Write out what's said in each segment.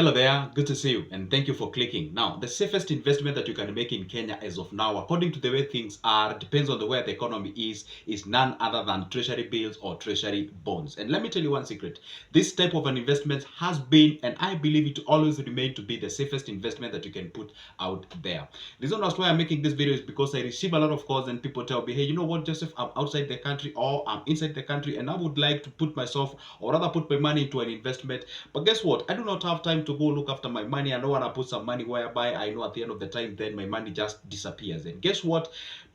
Hello there, good to see you and thank you for clicking. Now, the safest investment that you can make in Kenya as of now, according to the way things are, depends on the way the economy is none other than treasury bills or treasury bonds. And let me tell you one secret. This type of an investment has been, and I believe it always remain to be the safest investment that you can put out there. The reason why I'm making this video is because I receive a lot of calls and people tell me, hey, you know what, Joseph, I'm outside the country or I'm inside the country and I would like to put myself or rather put my money into an investment. But guess what? I do not have time to go look after my money. I don't want to put some money whereby I know at the end of the time then my money just disappears. And guess what?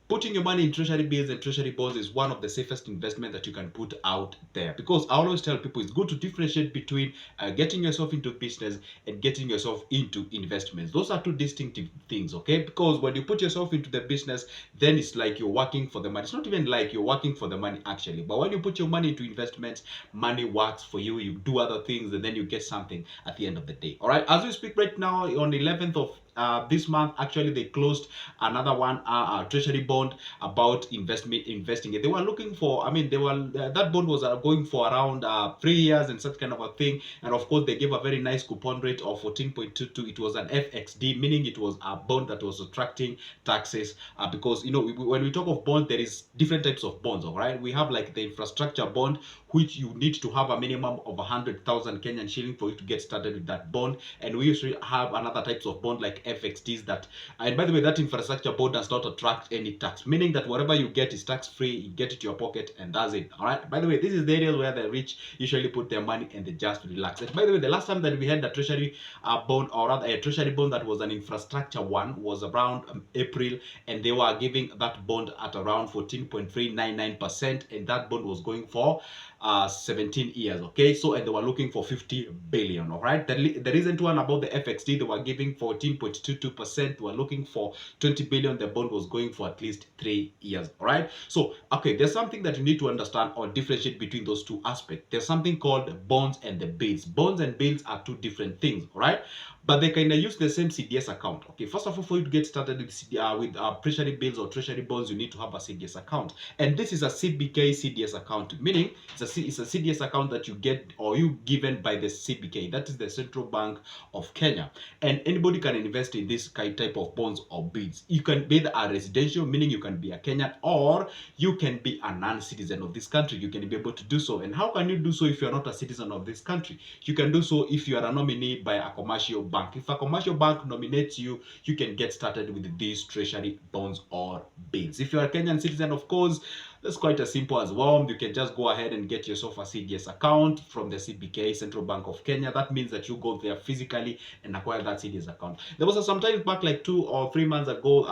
Putting your money in treasury bills and treasury bonds is one of the safest investments that you can put out there, because I always tell people it's good to differentiate between getting yourself into business and getting yourself into investments. Those are two distinctive things, okay? Because when you put yourself into the business, then it's like you're working for the money. It's not even like you're working for the money actually, but when you put your money into investments, money works for you. You do other things and then you get something at the end of the day. All right, as we speak right now on the 11th of this month, actually they closed another one treasury bond about investing it. They were looking for, I mean, they were that bond was going for around 3 years and such kind of a thing. And of course they gave a very nice coupon rate of 14.22. It was an FXD, meaning it was a bond that was attracting taxes, because you know, when we talk of bonds, there is different types of bonds. All right, we have like the infrastructure bond, which you need to have a minimum of 100,000 Kenyan shilling for you to get started with that bond. And we usually have another types of bond like FXDs that, and by the way, that infrastructure bond does not attract any tax, meaning that whatever you get is tax free. You get it to your pocket and that's it. All right, by the way, this is the areas where the rich usually put their money and they just relax. And by the way, the last time that we had the treasury bond, or rather a treasury bond that was an infrastructure one, was around April, and they were giving that bond at around 14.399%, and that bond was going for 17 years. Okay, so and they were looking for 50 billion. All right, the recent one about the FXD, they were giving 14.22%. They were looking for 20 billion. The bond was going for at least 3 years. All right, so okay, there's something that you need to understand or differentiate between those two aspects. There's something called the bonds and the bills. Bonds and bills are two different things. All right, but they kind of use the same CDS account. Okay, first of all, for you to get started with treasury bills or treasury bonds, you need to have a CDS account, and this is a CBK CDS account, meaning it's a CDS account that you get or you given by the CBK, that is the Central Bank of Kenya, and anybody can invest in this type of bonds or bills. You can be a residential, meaning you can be a Kenyan, or you can be a non-citizen of this country. You can be able to do so. And how can you do so if you're not a citizen of this country? You can do so if you are a nominee by a commercial bank. If a commercial bank nominates you, you can get started with these treasury bonds or bills. If you're a Kenyan citizen, of course, that's quite as simple as well. You can just go ahead and get yourself a CDS account from the CBK, Central Bank of Kenya. That means that you go there physically and acquire that CDS account. There was some time back, like 2 or 3 months ago,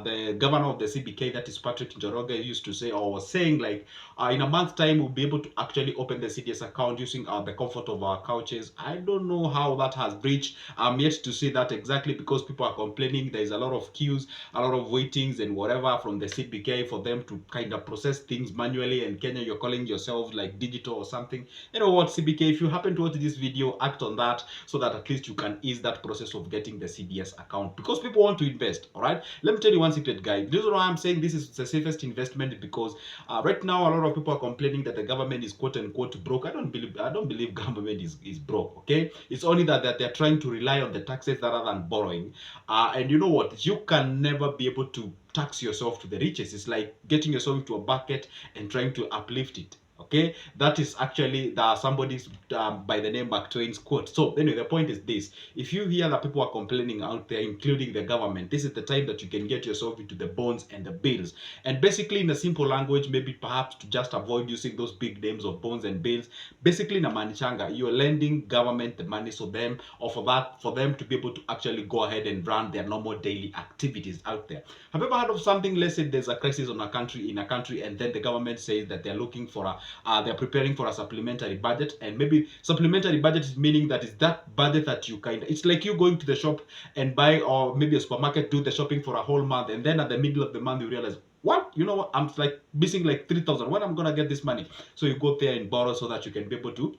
the governor of the CBK, that is Patrick Njoroge, used to say or was saying like, in a month's time we'll be able to actually open the CDS account using the comfort of our couches. I don't know how that has breached. I'm yet to see that exactly, because people are complaining there is a lot of queues, a lot of waitings and whatever from the CBK for them to kind of process things manually. And Kenya, you're calling yourself like digital or something. You know what, CBK, if you happen to watch this video, act on that so that at least you can ease that process of getting the CDS account, because people want to invest. All right, let me tell you one secret, guys. The reason why I'm saying this is the safest investment, because right now a lot of people are complaining that the government is quote unquote broke. I don't believe government is broke. Okay, it's only that they're trying to rely on the taxes rather than borrowing. And you know what, you can never be able to tax yourself to the riches. It's like getting yourself into a bucket and trying to uplift it. Okay, that is actually somebody's by the name Mark Twain's quote. So anyway, the point is this: if you hear that people are complaining out there, including the government, this is the time that you can get yourself into the bonds and the bills. And basically, in a simple language, maybe perhaps to just avoid using those big names of bonds and bills, basically in a manichanga, you're lending government the money so them, or for them to be able to actually go ahead and run their normal daily activities out there. Have you ever heard of something? Let's say there's a crisis in a country, and then the government says that they're looking for they're preparing for a supplementary budget. And maybe supplementary budget is meaning that is that budget that you it's like you going to the shop and buy, or maybe a supermarket, do the shopping for a whole month, and then at the middle of the month you realize, what, you know what, I'm like missing like 3,000. When I'm gonna get this money? So you go there and borrow so that you can be able to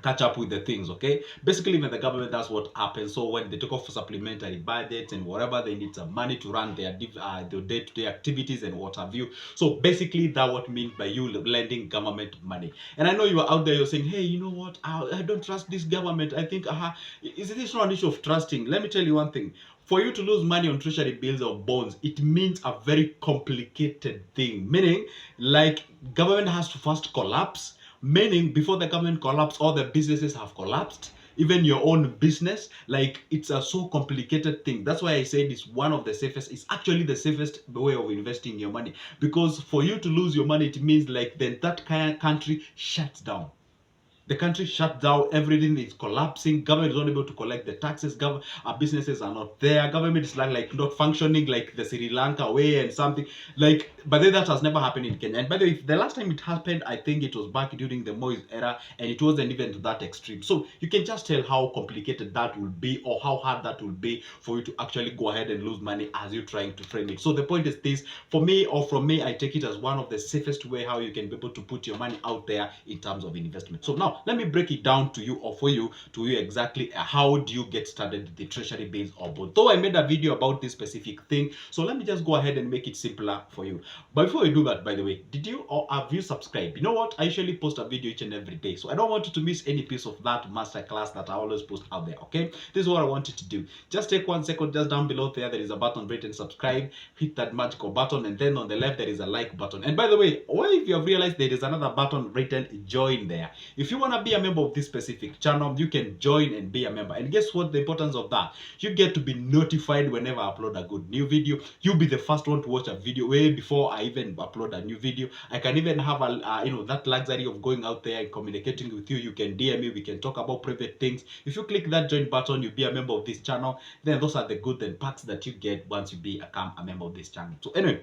catch up with the things. Okay, basically when the government, that's what happens. So when they take off supplementary budgets and whatever, they need some money to run their day-to-day activities and what have you. So basically that what means by you lending government money. And I know you are out there, you're saying, hey, you know what, I don't trust this government. I think is this not an issue of trusting? Let me tell you one thing. For you to lose money on treasury bills or bonds, it means a very complicated thing. Meaning, like, government has to first collapse. Meaning, before the government collapse, all the businesses have collapsed. Even your own business, like, it's a so complicated thing. That's why I said it's one of the safest. It's actually the safest way of investing your money, because for you to lose your money, it means like then that country shuts down. The country shut down, everything is collapsing, government is not able to collect the taxes, our businesses are not there, government is like not functioning like the Sri Lanka way and something like. But then that has never happened in Kenya. And by the way, the last time it happened, I think it was back during the Moise era, and it wasn't even to that extreme. So you can just tell how complicated that will be, or how hard that will be for you to actually go ahead and lose money as you're trying to frame it. So the point is this: for me, or from me, I take it as one of the safest way how you can be able to put your money out there in terms of investment. So now let me break it down to you, or for you, to you exactly how do you get started with the treasury bills or bonds. Though I made a video about this specific thing, so let me just go ahead and make it simpler for you. But before we do that, by the way, did you or have you subscribed? You know what, I usually post a video each and every day, so I don't want you to miss any piece of that masterclass that I always post out there. Okay, this is what I want you to do. Just take 1 second, just down below there is a button written subscribe. Hit that magical button, and then on the left there is a like button. And by the way, what if you have realized there is another button written join there? If you want to be a member of this specific channel, you can join and be a member. And guess what, the importance of that, you get to be notified whenever I upload a good new video. You'll be the first one to watch a video way before I even upload a new video. I can even have a that luxury of going out there and communicating with you. You can DM me, we can talk about private things. If you click that join button, you'll be a member of this channel. Then those are the good and perks that you get once you become a member of this channel. So anyway,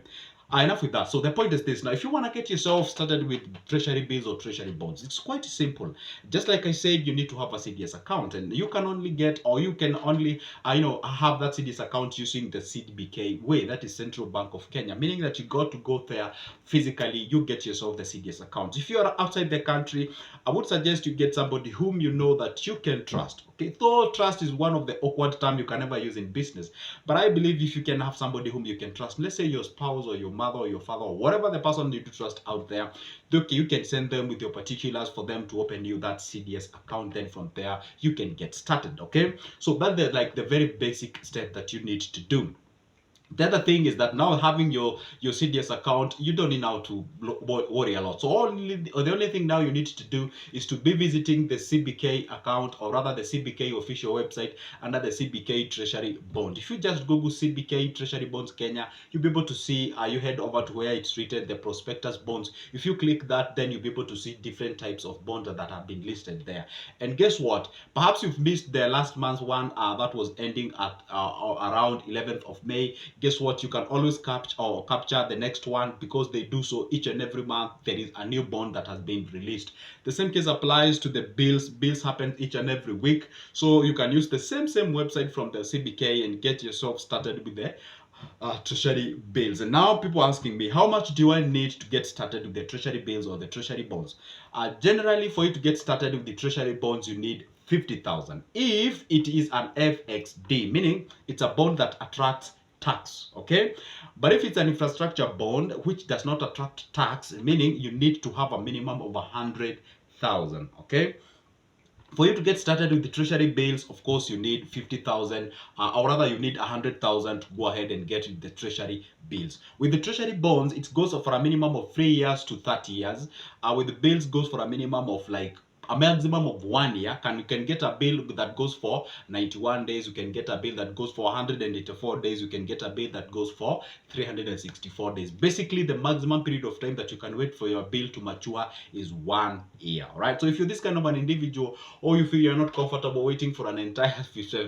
enough with that. So the point is this: now, if you want to get yourself started with treasury bills or treasury bonds, it's quite simple. Just like I said, you need to have a CDS account, and you can only get, or you can only have that CDS account using the CBK way, that is Central Bank of Kenya, meaning that you got to go there physically. You get yourself the CDS account. If you are outside the country, I would suggest you get somebody whom you know that you can trust. Okay, though trust is one of the awkward terms you can never use in business, but I believe if you can have somebody whom you can trust, let's say your spouse or your mother or your father or whatever the person you do trust out there, okay, you can send them with your particulars for them to open you that CDS account. Then from there you can get started. Okay, so that's like the very basic step that you need to do. The other thing is that now having your CDS account, you don't need now to worry a lot. So the only thing now you need to do is to be visiting the CBK account, or rather the CBK official website under the CBK Treasury Bond. If you just Google CBK Treasury Bonds Kenya, you'll be able to see, you head over to where it's written the prospectus bonds. If you click that, then you'll be able to see different types of bonds that have been listed there. And guess what? Perhaps you've missed the last month's one that was ending at around 11th of May. Guess what, you can always capture the next one, because they do so each and every month. There is a new bond that has been released. The same case applies to the bills happen each and every week, so you can use the same website from the CBK and get yourself started with the treasury bills. And now people are asking me, how much do I need to get started with the treasury bills or the treasury bonds? Generally, for you to get started with the treasury bonds, you need 50,000 if it is an FXD, meaning it's a bond that attracts tax. Okay, but if it's an infrastructure bond which does not attract tax, meaning you need to have a minimum of 100,000. Okay, for you to get started with the treasury bills, of course you need 50,000, or rather you need 100,000 to go ahead and get the treasury bills. With the treasury bonds, it goes for a minimum of 3 years to 30 years. With the bills, goes for a minimum of like a maximum of 1 year. You can get a bill that goes for 91 days. You can get a bill that goes for 184 days. You can get a bill that goes for 364 days. Basically, the maximum period of time that you can wait for your bill to mature is 1 year. All right. So if you're this kind of an individual, or you feel you're not comfortable waiting for an entire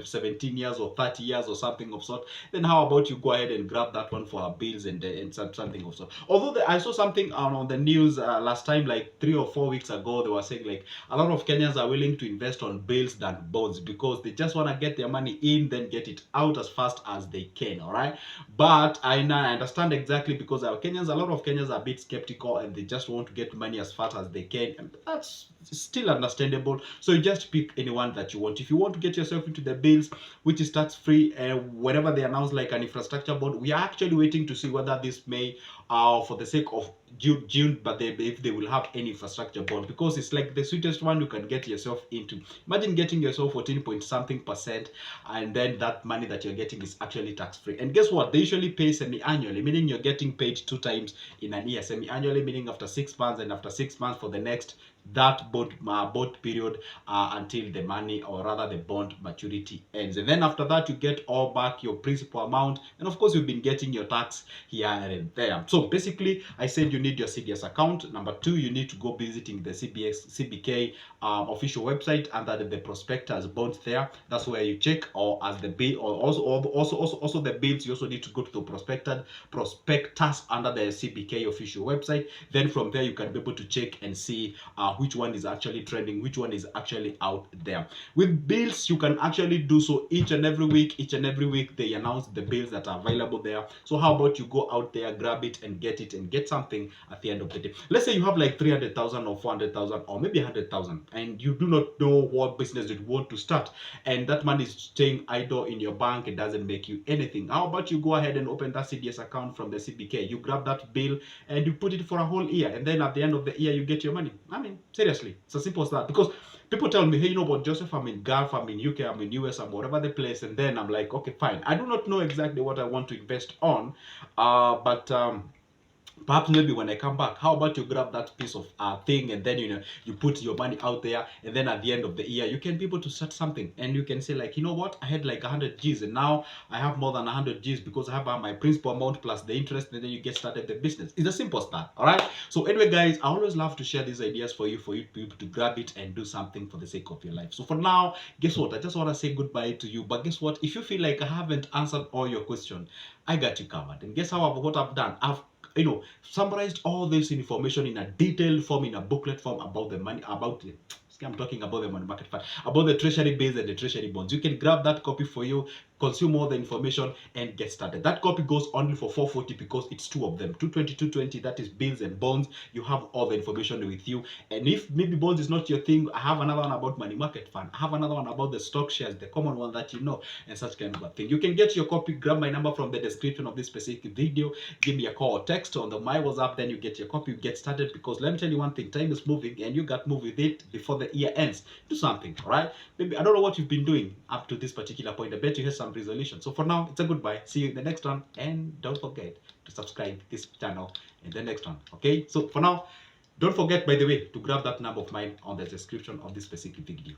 17 years or 30 years or something of sort, then how about you go ahead and grab that one for our bills and something of sort. Although I saw something on the news last time, like 3 or 4 weeks ago, they were saying like a lot of Kenyans are willing to invest on bills than bonds because they just want to get their money in, then get it out as fast as they can. All right, but I understand exactly, because our Kenyans, a lot of Kenyans are a bit skeptical and they just want to get money as fast as they can, and that's still understandable. So you just pick anyone that you want. If you want to get yourself into the bills, which is tax free, whenever they announce like an infrastructure bond, we are actually waiting to see whether this may, for the sake of June, but if they will have any infrastructure bond, because it's like the sweetest one you can get yourself into. Imagine getting yourself 14 point something percent, and then that money that you're getting is actually tax free. And guess what? They usually pay semi-annually, meaning you're getting paid 2 times in an year. Semi-annually meaning after 6 months, and after 6 months for the next that bond period, until the money, or rather the bond maturity ends. And then after that, you get all back your principal amount, and of course you've been getting your tax here and there. So basically, I said you need your CDS account. Number two, you need to go visiting the CBK official website under the prospectus bonds there. That's where you check, or as the bill, or also the bills. You also need to go to the prospectus under the CBK official website. Then from there you can be able to check and see which one is actually trending, which one is actually out there. With bills, you can actually do so each and every week. Each and every week they announce the bills that are available there. So how about you go out there, grab it, and get something at the end of the day. Let's say you have like 300,000 or 400,000 or maybe 100,000, and you do not know what business you want to start, and that money is staying idle in your bank. It doesn't make you anything. How about you go ahead and open that CDS account from the CBK? You grab that bill and you put it for a whole year, and then at the end of the year you get your money. I mean, seriously, it's as simple as that. Because people tell me, hey, you know what, Joseph, I'm in Gulf, I'm in UK, I'm in US, I'm whatever the place, and then I'm like, okay, fine. I do not know exactly what I want to invest on, but perhaps maybe when I come back, how about you grab that piece of thing, and then you put your money out there, and then at the end of the year you can be able to start something, and you can say like, you know what, I had like 100 G's, and now I have more than 100 G's because I have my principal amount plus the interest, and then you get started the business. It's a simple start. All right. So anyway, guys, I always love to share these ideas for you to be able to grab it and do something for the sake of your life. So for now, guess what? I just want to say goodbye to you. But guess what? If you feel like I haven't answered all your questions, I got you covered. And guess what I've done? I've summarized all this information in a detailed form, in a booklet form, about the money, about the, I'm talking about the money market fund, about the treasury bills and the treasury bonds. You can grab that copy for you, consume all the information, and get started. That copy goes only for 440 because it's two of them, 220, 220. That is bills and bonds. You have all the information with you. And if maybe bonds is not your thing, I have another one about money market fund. I have another one about the stock shares, the common one that you know, and such kind of a thing. You can get your copy. Grab my number from the description of this specific video. Give me a call or text on my WhatsApp. Then you get your copy. You get started, because let me tell you one thing: time is moving, and you got to move with it before the year ends. Do something. All right. Maybe I don't know what you've been doing up to this particular point. I bet you have some resolution. So for now, it's a goodbye. See you in the next one, and don't forget to subscribe this channel in the next one. Okay. So for now, don't forget, by the way, to grab that number of mine on the description of this specific video.